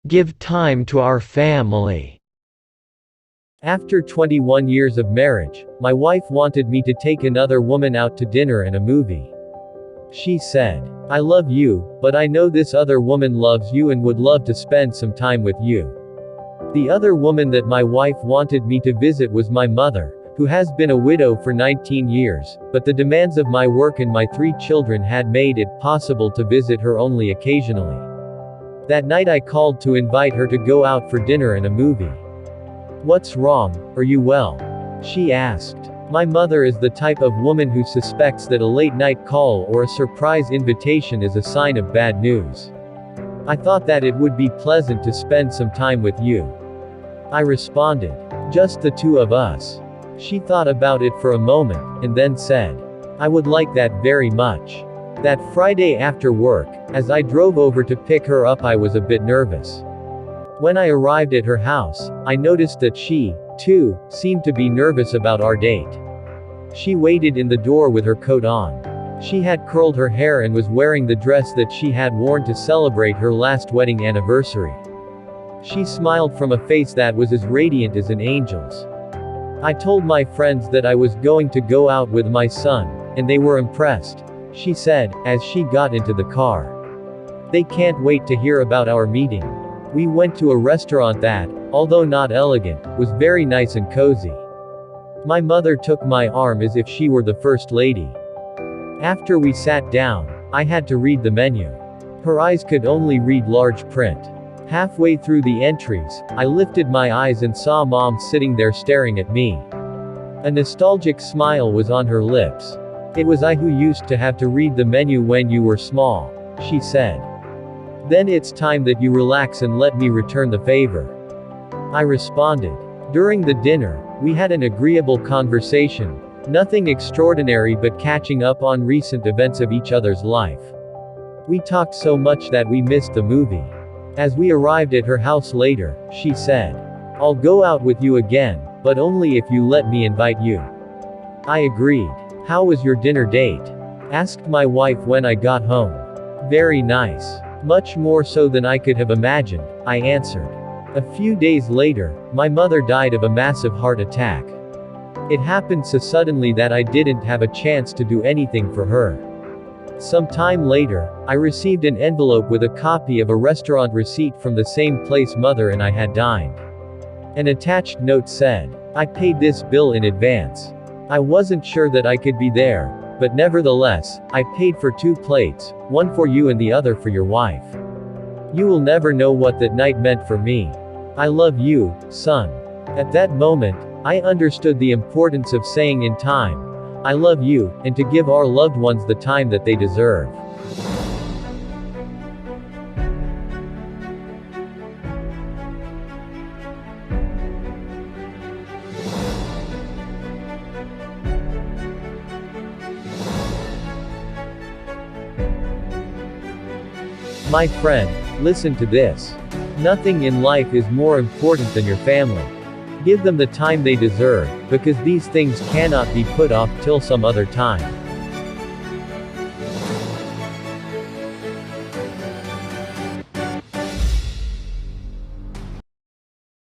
Give time to our family. After 21 years of marriage, my wife wanted me to take another woman out to dinner and a movie. She said, "I love you, but I know this other woman loves you and would love to spend some time with you." The other woman that my wife wanted me to visit was my mother, who has been a widow for 19 years, but the demands of my work and my 3 children had made it possible to visit her only occasionally. That night I called to invite her to go out for dinner and a movie. "What's wrong, are you well?" she asked. My mother is the type of woman who suspects that a late-night call or a surprise invitation is a sign of bad news. "I thought that it would be pleasant to spend some time with you," I responded. "Just the 2 of us." She thought about it for a moment, and then said, "I would like that very much." That Friday after work, as I drove over to pick her up, I was a bit nervous. When I arrived at her house, I noticed that she, too, seemed to be nervous about our date. She waited in the door with her coat on. She had curled her hair and was wearing the dress that she had worn to celebrate her last wedding anniversary. She smiled from a face that was as radiant as an angel's. I told my friends that I was going to go out with my son, and they were impressed, she said, as she got into the car. They can't wait to hear about our meeting. We went to a restaurant that, although not elegant, was very nice and cozy. My mother took my arm as if she were the first lady. After we sat down, I had to read the menu. Her eyes could only read large print. Halfway through the entries, I lifted my eyes and saw Mom sitting there staring at me. A nostalgic smile was on her lips. "It was I who used to have to read the menu when you were small," she said. "Then it's time that you relax and let me return the favor," I responded. During the dinner, we had an agreeable conversation. Nothing extraordinary, but catching up on recent events of each other's life. We talked so much that we missed the movie. As we arrived at her house later, she said, "I'll go out with you again, but only if you let me invite you." I agreed. "How was your dinner date?" asked my wife when I got home. "Very nice. Much more so than I could have imagined," I answered. A few days later, my mother died of a massive heart attack. It happened so suddenly that I didn't have a chance to do anything for her. Some time later, I received an envelope with a copy of a restaurant receipt from the same place Mother and I had dined. An attached note said, "I paid this bill in advance. I wasn't sure that I could be there, but nevertheless, I paid for 2 plates, one for you and the other for your wife. You will never know what that night meant for me. I love you, son." At that moment, I understood the importance of saying in time, "I love you," and to give our loved ones the time that they deserve. My friend, listen to this. Nothing in life is more important than your family. Give them the time they deserve, because these things cannot be put off till some other time.